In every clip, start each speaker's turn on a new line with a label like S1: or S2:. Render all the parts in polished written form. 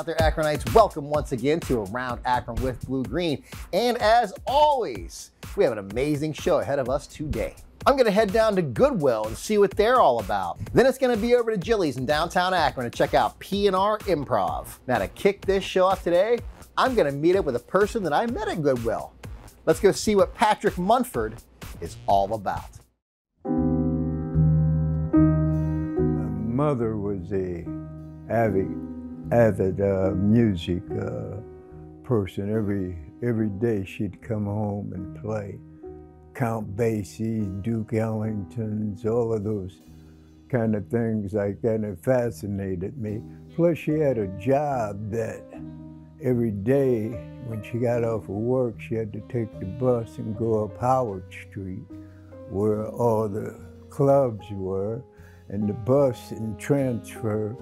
S1: out there, Akronites? Welcome once again to Around Akron with Blue Green. And as always, we have an amazing show ahead of us today. I'm gonna head down to Goodwill and see what they're all about. Then it's gonna be over to Jilly's in downtown Akron to check out P&R Improv. Now to kick this show off today, I'm gonna meet up with a person that I met at Goodwill. Let's go see what Patrick Munford is all about.
S2: My mother was a avid music person. Every day she'd come home and play Count Basie's, Duke Ellington's, all of those kind of things like that, and it fascinated me. Plus she had a job that every day when she got off of work, she had to take the bus and go up Howard Street where all the clubs were, and the bus and transfer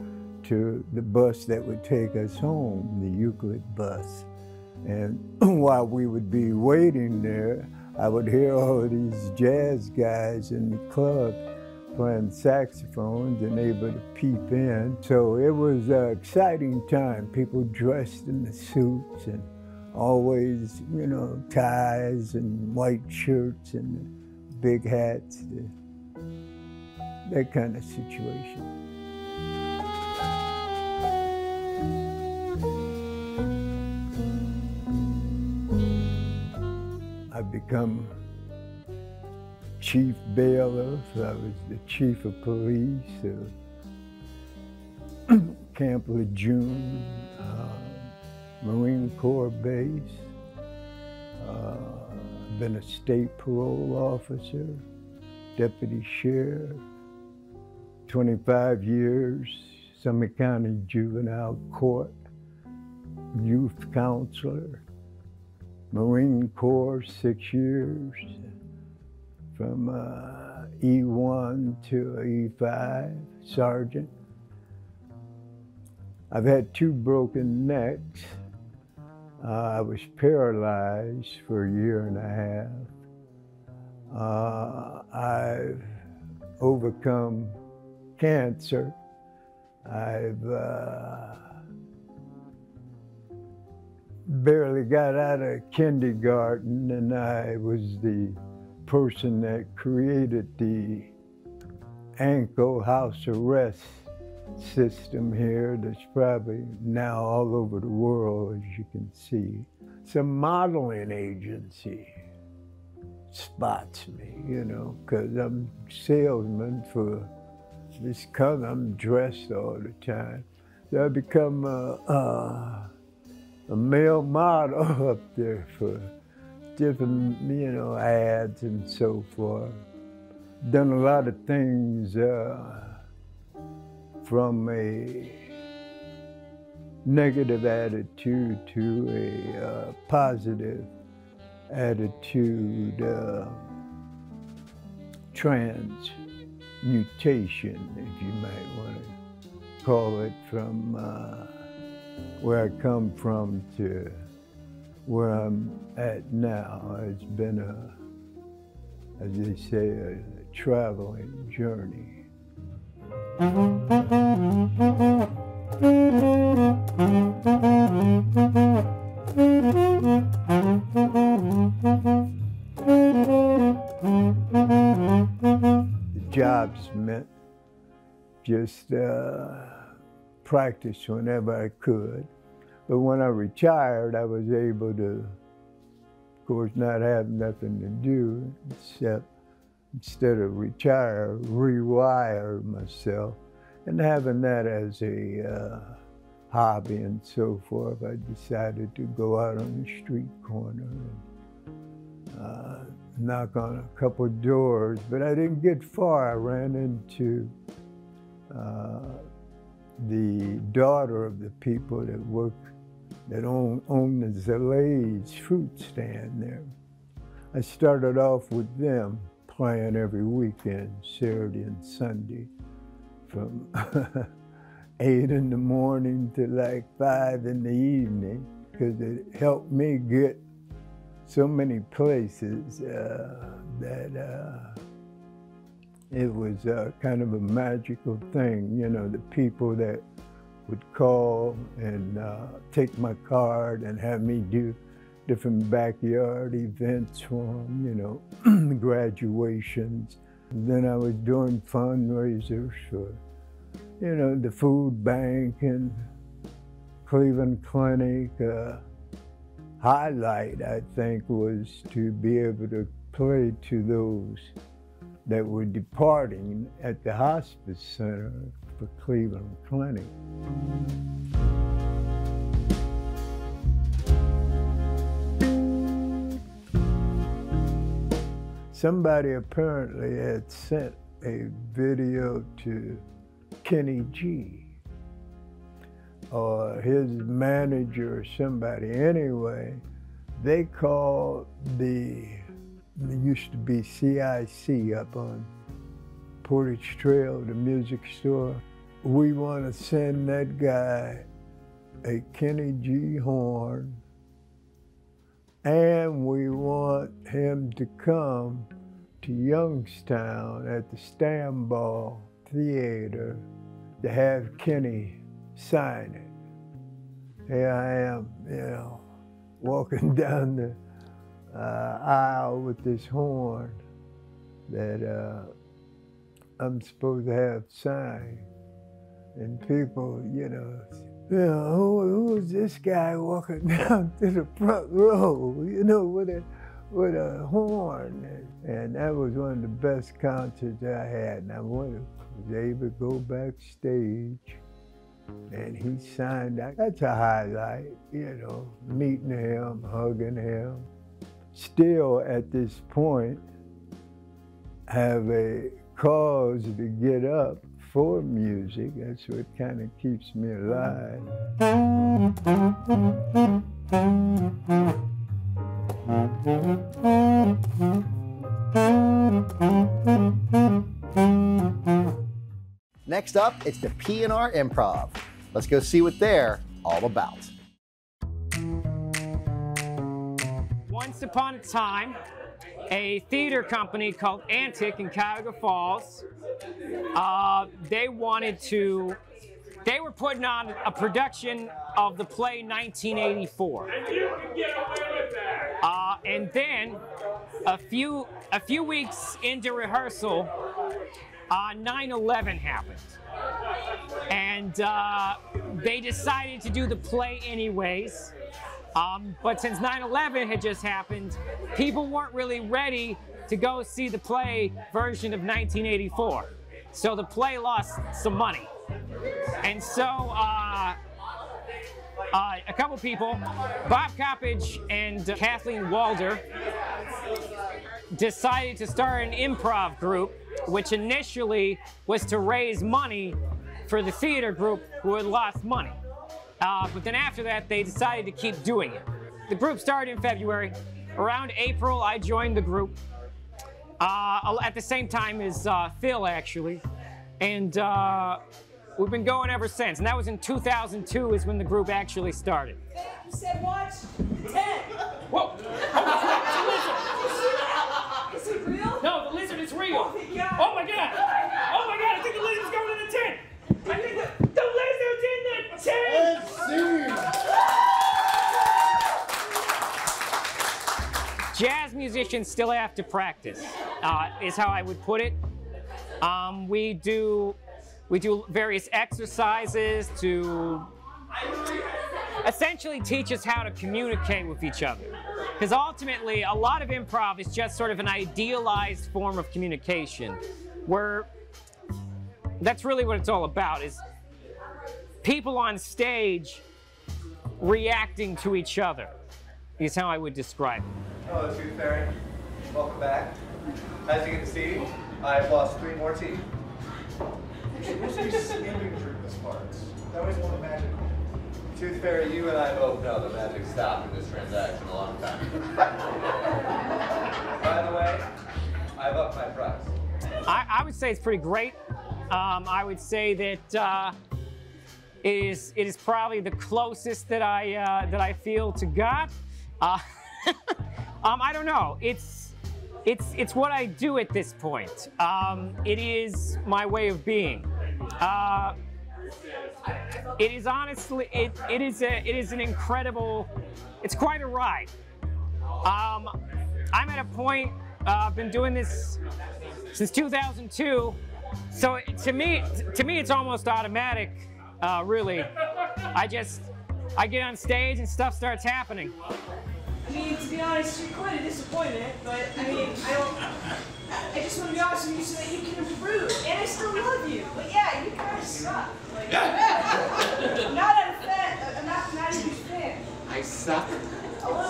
S2: to the bus that would take us home, the Euclid bus. And while we would be waiting there, I would hear all of these jazz guys in the club playing saxophones and able to peep in. So it was an exciting time. People dressed in the suits and always, you know, ties and white shirts and big hats, that kind of situation. I've become chief bailiff. I was the chief of police of Camp Lejeune, Marine Corps base. I've been a state parole officer, deputy sheriff, 25 years, Summit County Juvenile Court, youth counselor, Marine Corps, 6 years, from E1 to E5, sergeant. I've had 2 broken necks. I was paralyzed for a year and a half. I've overcome cancer. I've barely got out of kindergarten, and I was the person that created the ankle house arrest system here that's probably now all over the world, as you can see. Some modeling agency spots me, you know, because I'm salesman for this color. I'm dressed all the time. So I become a male model up there for different, you know, ads and so forth. Done a lot of things from a negative attitude to a positive attitude, transmutation, if you might want to call it, from where I come from to where I'm at now. It's been as they say, a traveling journey. The jobs meant just practice whenever I could. But when I retired, I was able to, of course, not have nothing to do except, instead of retire, rewire myself. And having that as a hobby and so forth, I decided to go out on the street corner and knock on a couple of doors, but I didn't get far. I ran into the daughter of the people that own the Zalays fruit stand there. I started off with them playing every weekend, Saturday and Sunday, from 8 in the morning to like 5 in the evening, because it helped me get so many places that it was kind of a magical thing. You know, the people that would call and take my card and have me do different backyard events for them, you know, graduations. And then I was doing fundraisers for, you know, the food bank and Cleveland Clinic. Highlight, I think, was to be able to play to those that were departing at the hospice center for Cleveland Clinic. Somebody apparently had sent a video to Kenny G, or his manager or somebody. Anyway, they called there used to be CIC up on Portage Trail, the music store. We want to send that guy a Kenny G horn, and we want him to come to Youngstown at the Stamball Theater to have Kenny sign it. Here I am, you know, walking down the aisle with this horn that I'm supposed to have signed. And people, you know, who is this guy walking down to the front row, you know, with a horn? And that was one of the best concerts I had. And I was able to go backstage, and he signed that. That's a highlight, you know, meeting him, hugging him. Still, at this point, have a cause to get up for music. That's what kind of keeps me alive.
S1: Next up, it's the P&R Improv. Let's go see what they're all about.
S3: Once upon a time, a theater company called Antic in Cuyahoga Falls, they were putting on a production of the play 1984. And then a few weeks into rehearsal, 9/11 happened. And they decided to do the play anyways. But since 9/11 had just happened, people weren't really ready to go see the play version of 1984. So the play lost some money. And so a couple people, Bob Coppage and Kathleen Walder, decided to start an improv group, which initially was to raise money for the theater group who had lost money. But then after that, they decided to keep doing it. The group started in February. Around April, I joined the group at the same time as Phil, actually. And we've been going ever since. And that was in 2002 is when the group actually started.
S4: You said what? 10.
S3: Whoa!
S4: Is it real?
S3: No, the lizard is real.
S4: Oh my God.
S3: Oh my God! Oh my God! I think the lizard's going in the tent. I think the lizard's in the tent. Jazz musicians still have to practice, is how I would put it. We do various exercises to essentially teach us how to communicate with each other. Because ultimately, a lot of improv is just sort of an idealized form of communication, where that's really what it's all about, is people on stage reacting to each other, is how I would describe it.
S5: Hello, Tooth Fairy. Welcome back. As you can see, I've lost 3 more teeth. You should be skipping through this part. That was one of the magic. Tooth Fairy, you and I both know the magic stopped in this transaction a long time ago. By the way, I've upped my price.
S3: I would say it's pretty great. I would say that it is probably the closest that I feel to God. I don't know. It's what I do at this point. It is my way of being. It is honestly, it is an incredible, it's quite a ride. I'm at a point, I've been doing this since 2002, so to me it's almost automatic, really. I get on stage and stuff starts happening.
S4: I mean, to be honest, you're quite a disappointment, but I mean, I just want to be honest with you so that you can improve. And I still love you. But yeah, you kind of suck. Like, I'm not a huge fan.
S6: I suck.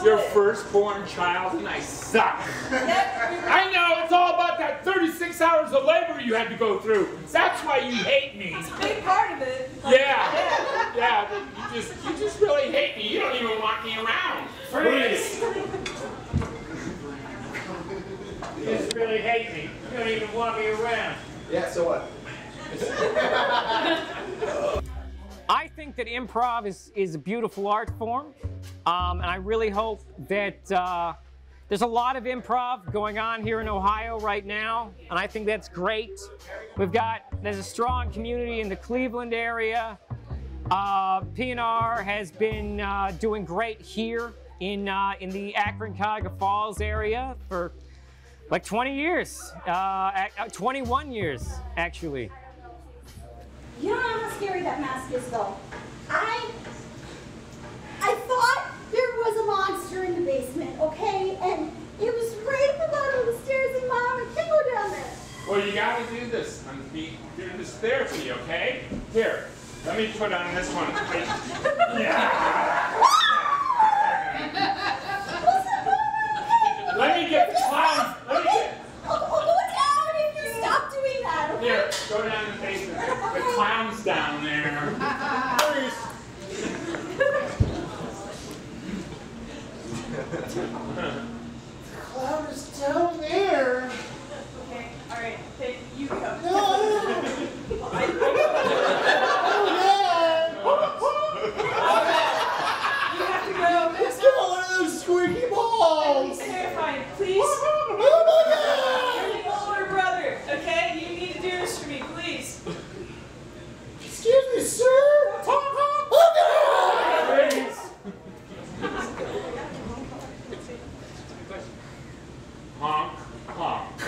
S6: Your firstborn child and I suck. I know, it's all about that 36 hours of labor you had to go through. That's why you hate me.
S4: It's a big part of it.
S6: Yeah, but you just really hate me. You don't even want me around. Please.
S3: You just really hate me. You don't even want me around.
S5: Yeah, so what?
S3: I think that improv is a beautiful art form, and I really hope that there's a lot of improv going on here in Ohio right now, and I think that's great. There's a strong community in the Cleveland area. P&R has been doing great here in the Akron, Cuyahoga Falls area for like 20 years, 21 years actually.
S7: You don't know how scary that mask is, though. I thought there was a monster in the basement, okay? And it was right at the bottom of the stairs, and Mom, I can't go down there.
S6: Well, you gotta do this. I'm doing this therapy, okay? Here, let me put on this one. Yeah. Let me get the clown.
S7: I'll go down if you stop doing that, okay?
S6: Here, go down in the basement. The clown's down there. Please.
S5: The clown is down there.
S4: Okay, all right, hey, you go. You have to go.
S5: It's not one of those squeaky balls.
S4: He's terrifying. Please. You're the older brother, okay? You need to do this for me, please.
S5: Excuse me, sir.
S6: Honk, honk.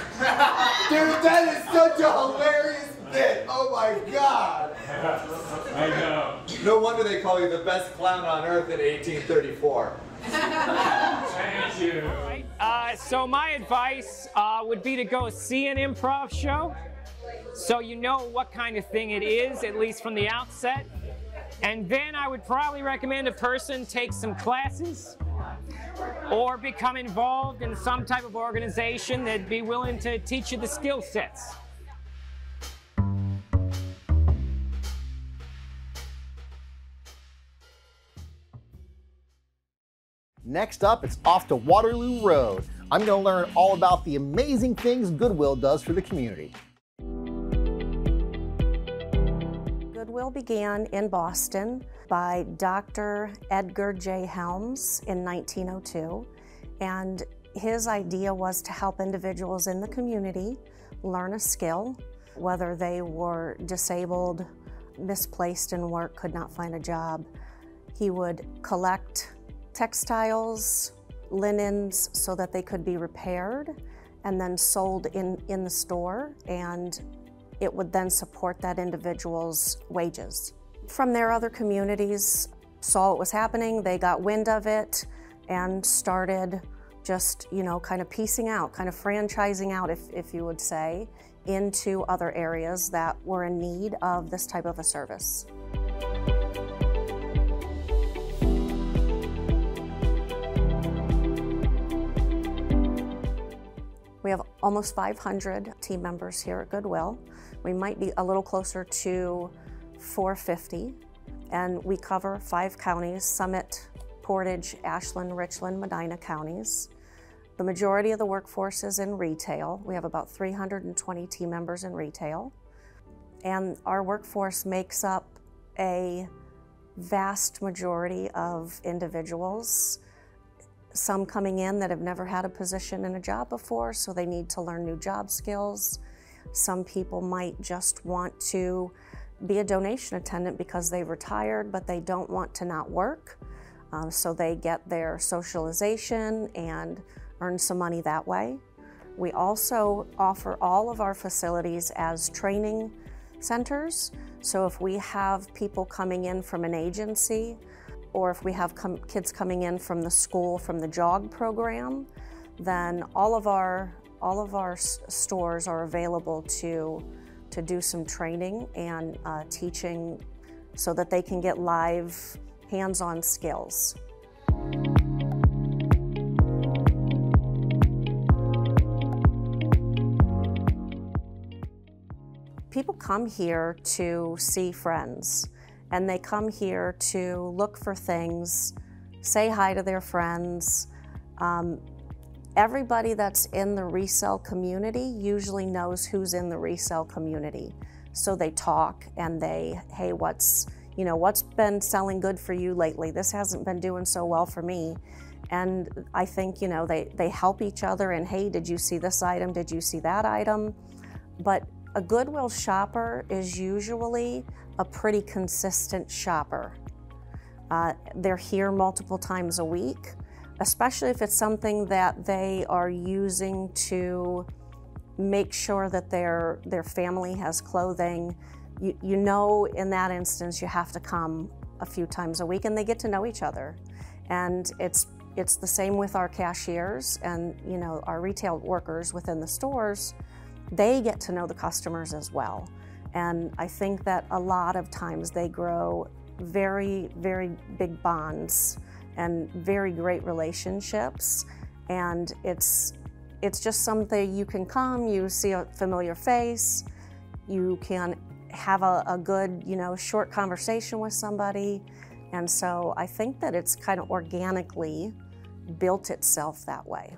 S5: Dude, that is such a hilarious bit. Oh my God.
S6: I know.
S5: No wonder they call you the best clown on earth in 1834.
S6: Thank you.
S3: So my advice would be to go see an improv show, so you know what kind of thing it is, at least from the outset. And then I would probably recommend a person take some classes or become involved in some type of organization that'd be willing to teach you the skill sets.
S1: Next up, it's off to Waterloo Road. I'm going to learn all about the amazing things Goodwill does for the community.
S8: Goodwill began in Boston by Dr. Edgar J. Helms in 1902, and his idea was to help individuals in the community learn a skill, whether they were disabled, misplaced in work, could not find a job. He would collect textiles, linens, so that they could be repaired and then sold in the store, and it would then support that individual's wages. From there, other communities saw what was happening, they got wind of it and started just, kind of piecing out, kind of franchising out, if you would say, into other areas that were in need of this type of a service. We have almost 500 team members here at Goodwill. We might be a little closer to 450, and we cover 5 counties: Summit, Portage, Ashland, Richland, Medina counties. The majority of the workforce is in retail. We have about 320 team members in retail. And our workforce makes up a vast majority of individuals, some coming in that have never had a position in a job before, so they need to learn new job skills. Some people might just want to be a donation attendant because they retired, but they don't want to not work. So they get their socialization and earn some money that way. We also offer all of our facilities as training centers. So if we have people coming in from an agency, or if we have kids coming in from the school, from the JOG program, then all of our stores are available to do some training and teaching so that they can get live hands-on skills. People come here to see friends, and they come here to look for things, say hi to their friends. Everybody that's in the resale community usually knows who's in the resale community. So they talk and hey, what's been selling good for you lately? This hasn't been doing so well for me. And I think, they help each other and, hey, did you see this item? Did you see that item? But a Goodwill shopper is usually a pretty consistent shopper. They're here multiple times a week, especially if it's something that they are using to make sure that their family has clothing. You know, in that instance, you have to come a few times a week, and they get to know each other. And it's the same with our cashiers and our retail workers within the stores. They get to know the customers as well. And I think that a lot of times they grow very, very big bonds and very great relationships. And it's just something you can come, you see a familiar face, you can have a good, short conversation with somebody. And so I think that it's kind of organically built itself that way.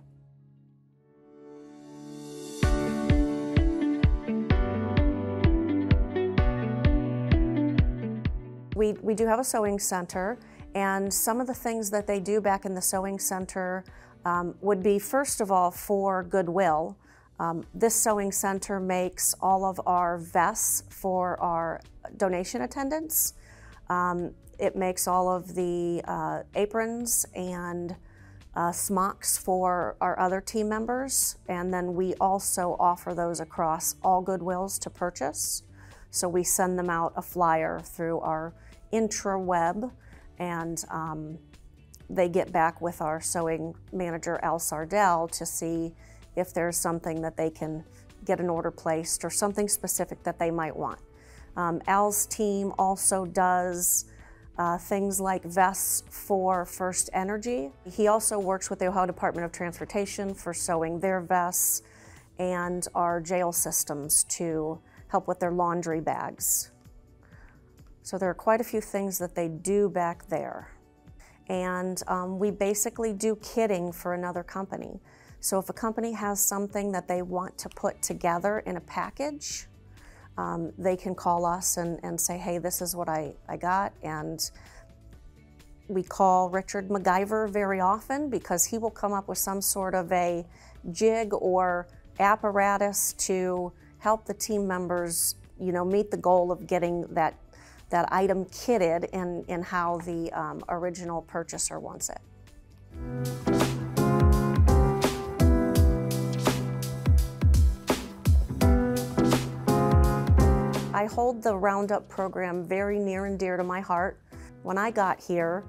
S8: We do have a sewing center, and some of the things that they do back in the sewing center would be, first of all, for Goodwill. This sewing center makes all of our vests for our donation attendants. It makes all of the aprons and smocks for our other team members, and then we also offer those across all Goodwills to purchase. So we send them out a flyer through our intraweb, and they get back with our sewing manager, Al Sardell, to see if there's something that they can get an order placed or something specific that they might want. Al's team also does things like vests for First Energy. He also works with the Ohio Department of Transportation for sewing their vests, and our jail systems to help with their laundry bags. So there are quite a few things that they do back there. And we basically do kitting for another company. So if a company has something that they want to put together in a package, they can call us and say, hey, this is what I got. And we call Richard MacGyver very often because he will come up with some sort of a jig or apparatus to help the team members, meet the goal of getting that item kitted in how the original purchaser wants it. I hold the Roundup program very near and dear to my heart. When I got here,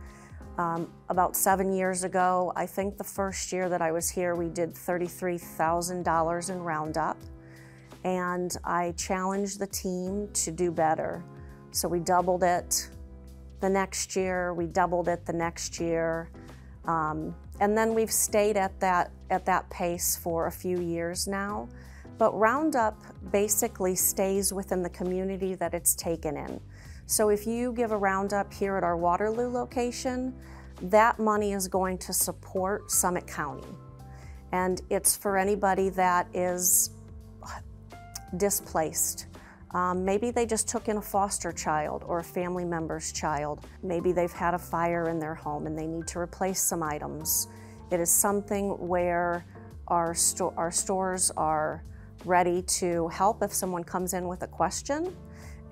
S8: about 7 years ago, I think the first year that I was here, we did $33,000 in Roundup. And I challenged the team to do better. So we doubled it the next year, we doubled it the next year. And then we've stayed at that pace for a few years now. But Roundup basically stays within the community that it's taken in. So if you give a Roundup here at our Waterloo location, that money is going to support Summit County. And it's for anybody that is displaced. Maybe they just took in a foster child or a family member's child. Maybe they've had a fire in their home and they need to replace some items. It is something where our stores are ready to help if someone comes in with a question,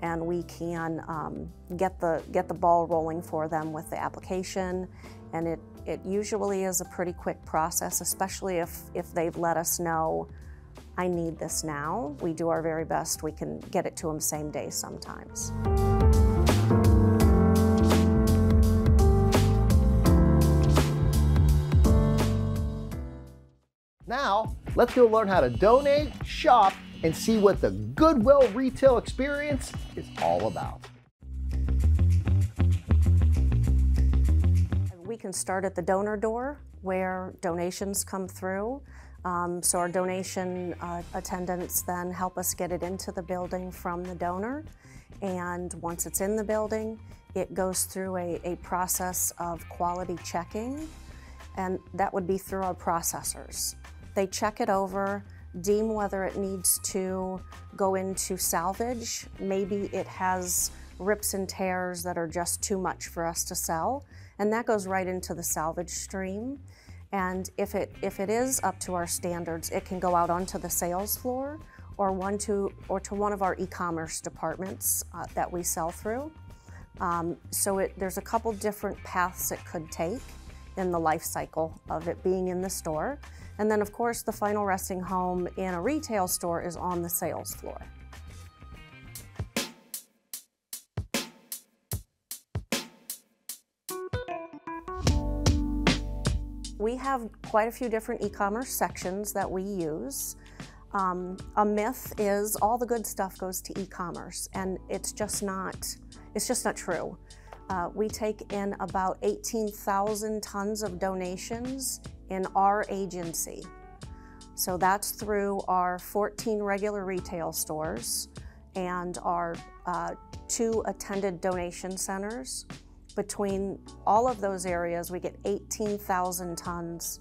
S8: and we can get the ball rolling for them with the application. And it usually is a pretty quick process, especially if they've let us know, I need this now. We do our very best. We can get it to them same day sometimes.
S1: Now, let's go learn how to donate, shop, and see what the Goodwill retail experience is all about.
S8: We can start at the donor door where donations come through. So our donation attendants then help us get it into the building from the donor. And once it's in the building, it goes through a process of quality checking, and that would be through our processors. They check it over, deem whether it needs to go into salvage. Maybe it has rips and tears that are just too much for us to sell, and that goes right into the salvage stream. And if it is up to our standards, it can go out onto the sales floor or to one of our e-commerce departments that we sell through. So there's a couple different paths it could take in the life cycle of it being in the store. And then of course the final resting home in a retail store is on the sales floor. We have quite a few different e-commerce sections that we use. A myth is all the good stuff goes to e-commerce, and it's just not true. We take in about 18,000 tons of donations in our agency. So that's through our 14 regular retail stores and our 2 attended donation centers. Between all of those areas, we get 18,000 tons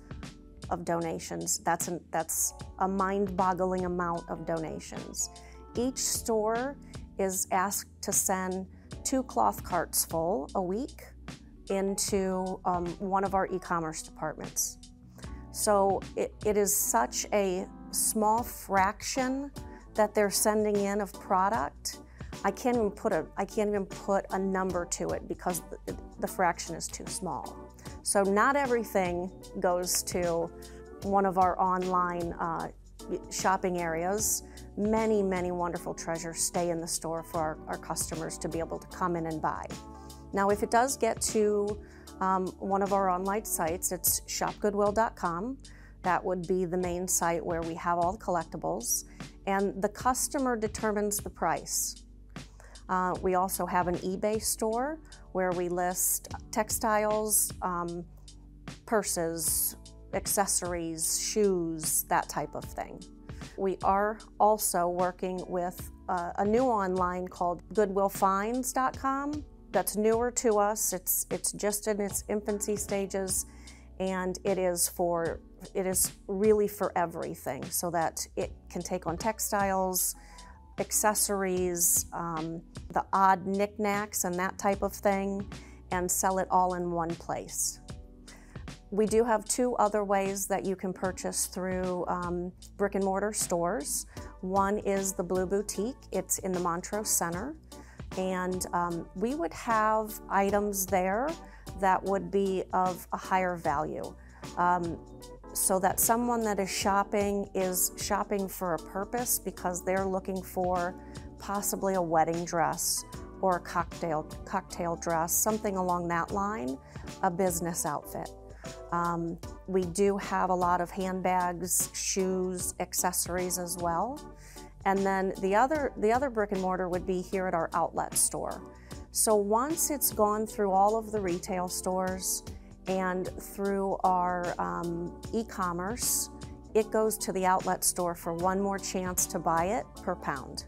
S8: of donations. That's a mind-boggling amount of donations. Each store is asked to send 2 cloth carts full a week into one of our e-commerce departments. So it is such a small fraction that they're sending in of product. I can't even put a number to it because the fraction is too small. So not everything goes to one of our online shopping areas. Many, many wonderful treasures stay in the store for our customers to be able to come in and buy. Now, if it does get to one of our online sites, it's shopgoodwill.com. That would be the main site where we have all the collectibles, and the customer determines the price. We also have an eBay store where we list textiles, purses, accessories, shoes, that type of thing. We are also working with a new online called goodwillfinds.com. That's newer to us. It's just in its infancy stages, and it is really for everything, so that it can take on textiles, accessories, the odd knickknacks and that type of thing, and sell it all in one place. We do have 2 other ways that you can purchase through brick and mortar stores. One is the Blue Boutique. It's in the Montrose Center, and we would have items there that would be of a higher value. So that someone that is shopping for a purpose because they're looking for possibly a wedding dress or a cocktail dress, something along that line, a business outfit. We do have a lot of handbags, shoes, accessories as well. And then the other brick and mortar would be here at our outlet store. So once it's gone through all of the retail stores and through our e-commerce, it goes to the outlet store for one more chance to buy it per pound.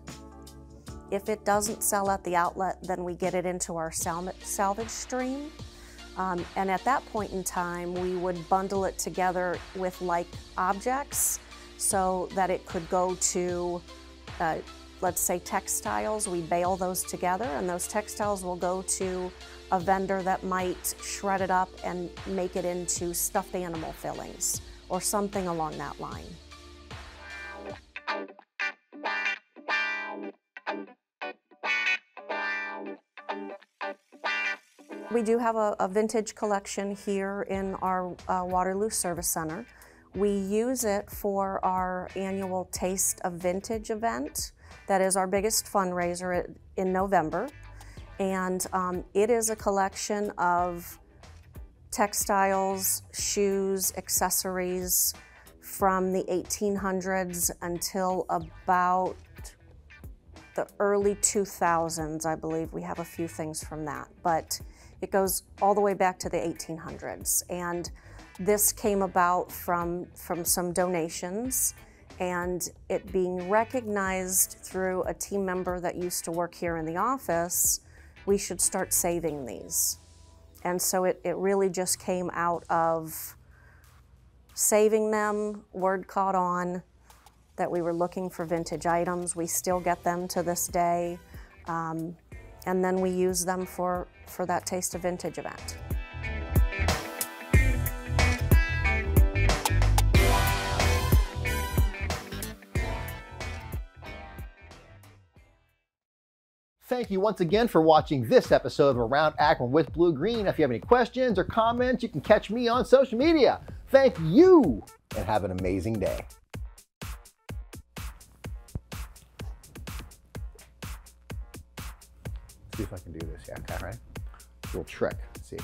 S8: If it doesn't sell at the outlet, then we get it into our salvage stream. And at that point in time, we would bundle it together with like objects so that it could go to, let's say, textiles. We bale those together, and those textiles will go to a vendor that might shred it up and make it into stuffed animal fillings or something along that line. We do have a vintage collection here in our Waterloo Service Center. We use it for our annual Taste of Vintage event. That is our biggest fundraiser in November. And it is a collection of textiles, shoes, accessories from the 1800s until about the early 2000s, I believe. We have a few things from that, but it goes all the way back to the 1800s. And this came about from some donations, and it being recognized through a team member that used to work here in the office, we should start saving these. And so it really just came out of saving them. Word caught on that we were looking for vintage items. We still get them to this day. And then we use them for that Taste of Vintage event.
S1: Thank you once again for watching this episode of Around Akron with Blue Green. If you have any questions or comments, you can catch me on social media. Thank you, and have an amazing day. See if I can do this. Yeah, okay, right? Little trick. Let's see.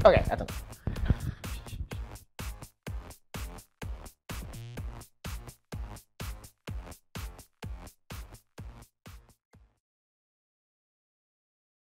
S1: Okay, that's enough.